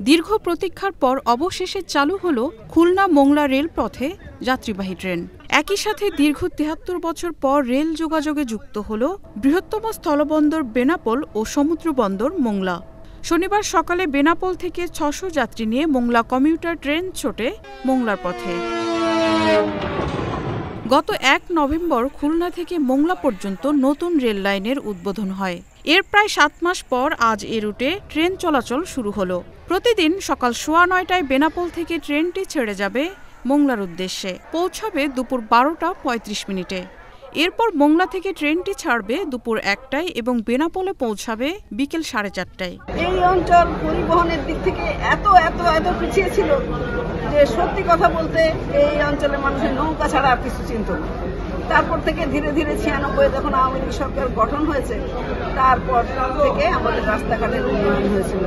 দীর্ঘ প্রতীক্ষার পর অবশেষে চালু হলো খুলনা মোংলা রেলপথে যাত্রীবাহী ট্রেন। একই সাথে দীর্ঘ ৭৩ বছর পর রেল যোগাযোগে যুক্ত হলো বৃহত্তম স্থলবন্দর বেনাপোল ও সমুদ্র বন্দর মোংলা। শনিবার সকালে বেনাপোল থেকে ৬০০ যাত্রী নিয়ে মোংলা কমিউটার ট্রেন ছোটে মোংলার পথে। গত ১ নভেম্বর খুলনা থেকে মোংলা পর্যন্ত নতুন রেল লাইনের উদ্বোধন হয়। এর প্রায় ৭ মাস পর আজ এ রুটে ট্রেন চলাচল শুরু হলো। প্রতিদিন সকাল ৯:১৯টায় বেনাপোল থেকে ট্রেনটি ছেড়ে যাবে মোংলার উদ্দেশ্যে, পৌঁছাবে দুপুর ১২টা ৩৫ মিনিটে। এরপর মোংলা থেকে ট্রেনটি ছাড়বে দুপুর ১টায় এবং বেনাপোলে পৌঁছাবে বিকেল ৪:৩০টায়। এই অঞ্চল পরিবহনের দিক থেকে এত পিছিয়ে ছিল যে সত্যি কথা বলতে এই অঞ্চলের মানুষের নৌকা ছাড়া আর কিছু চিনত না। তারপর থেকে ধীরে ধীরে ৯৬ যখন আওয়ামী লীগ সরকার গঠন হয়েছে তারপর থেকে আমাদের রাস্তাঘাটের উন্নয়ন হয়েছিল।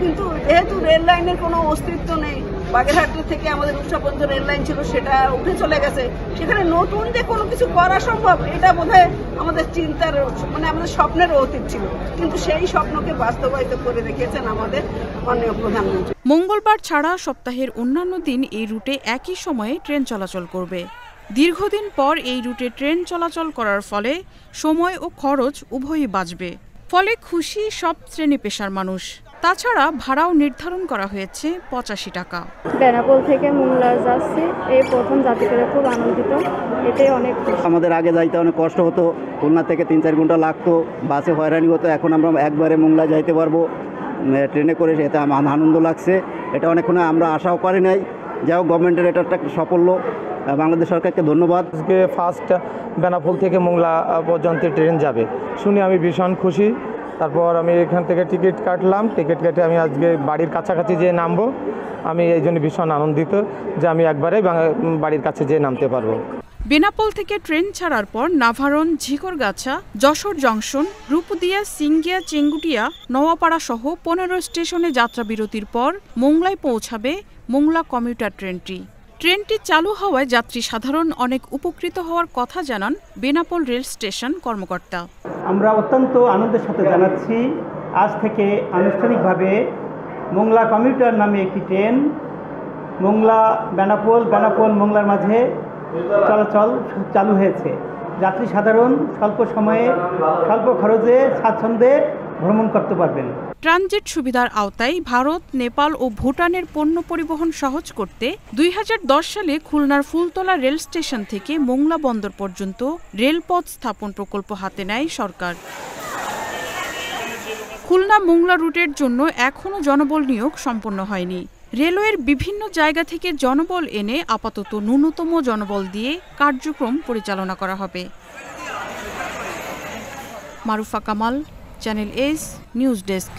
কিন্তু যেহেতু রেল লাইনের কোনো অস্তিত্ব নেই, বাগেরহাট থেকে আমাদের উৎসা পর্যন্ত রেল লাইন ছিল, সেটা উঠে চলে গেছে। সেখানে নতুন যে কোনো কিছু করা সম্ভব এটা বোধহয় আমাদের চিন্তার আমাদের স্বপ্নেরও অতীত ছিল, কিন্তু সেই স্বপ্নকে বাস্তবায়িত করে রেখেছেন আমাদের মাননীয় প্রধানমন্ত্রী। মঙ্গলবার ছাড়া সপ্তাহের অন্যান্য দিন এই রুটে একই সময়ে ট্রেন চলাচল করবে। দীর্ঘদিন পর এই রুটে ট্রেন চলাচল করার ফলে সময় ও খরচ উভয়ই বাঁচবে। ফলে খুশি সব শ্রেণী পেশার মানুষ। তাছাড়া ভাড়াও নির্ধারণ করা হয়েছে ৮৫ টাকা। বেনাপোল থেকে মোংলা যাচ্ছি, এই প্রথম যাত্রী করে খুব আনন্দিত। এতে অনেক আমাদের আগে যাইতে অনেক কষ্ট হতো, খুলনা থেকে ৩-৪ ঘন্টা লাগতো, বাসে হয়রানি হতো। এখন আমরা একবারে মোংলা যাইতে পারবো ট্রেনে করে, এতে আমার আনন্দ লাগছে। এটা অনেকক্ষণ আমরা আশাও করি নাই। যাই হোক, গভর্নমেন্টের এটা একটা সাফল্য, বাংলাদেশ সরকারকে ধন্যবাদ। আজকে ফার্স্ট বেনাপোল থেকে মোংলা পর্যন্ত ট্রেন যাবে শুনে আমি ভীষণ খুশি। তারপর আমি এখান থেকে টিকিট কাটলাম, টিকিট কেটে আমি আজকে বাড়ির কাছাকাছি যেয়ে নামবো। আমি এই জন্য ভীষণ আনন্দিত যে আমি একবারে বাড়ির কাছে যেয়ে নামতে পারবো। বেনাপোল থেকে ট্রেন ছাড়ার পর নাভারণ, ঝিকরগাছা, যশোর জংশন, রূপদিয়া, সিঙ্গিয়া, চেঙ্গুটিয়া, নওয়াপাড়া সহ ১৫ স্টেশনে যাত্রা বিরতির পর মোংলায় পৌঁছাবে মোংলা কমিউটার ট্রেনটি। ট্রেনটি চালু হওয়ায় যাত্রী সাধারণ অনেক উপকৃত হওয়ার কথা জানান বেনাপোল রেল স্টেশন কর্মকর্তা। আমরা অত্যন্ত আনন্দের সাথে জানাচ্ছি, আজ থেকে আনুষ্ঠানিকভাবে মোংলা কমিউটার নামে একটি ট্রেন মোংলা বেনাপোল মোংলার মাঝে চলাচল চালু হয়েছে। যাত্রী সাধারণ স্বল্প সময়ে স্বল্প খরচে স্বাচ্ছন্দ্যে ভ্রমণ করতে পারবেন। ট্রানজিট সুবিধার আওতায় ভারত, নেপাল ও ভুটানের পণ্য পরিবহন সহজ করতে ২০১০ সালে খুলনার ফুলতলা রেল স্টেশন থেকে মোংলা বন্দর পর্যন্ত রেলপথ স্থাপন প্রকল্প হাতে নেয় সরকার। খুলনা মোংলা রুটের জন্য এখনও জনবল নিয়োগ সম্পন্ন হয়নি। রেলওয়ের বিভিন্ন জায়গা থেকে জনবল এনে আপাতত ন্যূনতম জনবল দিয়ে কার্যক্রম পরিচালনা করা হবে। Marufa Kamal, channel S news desk.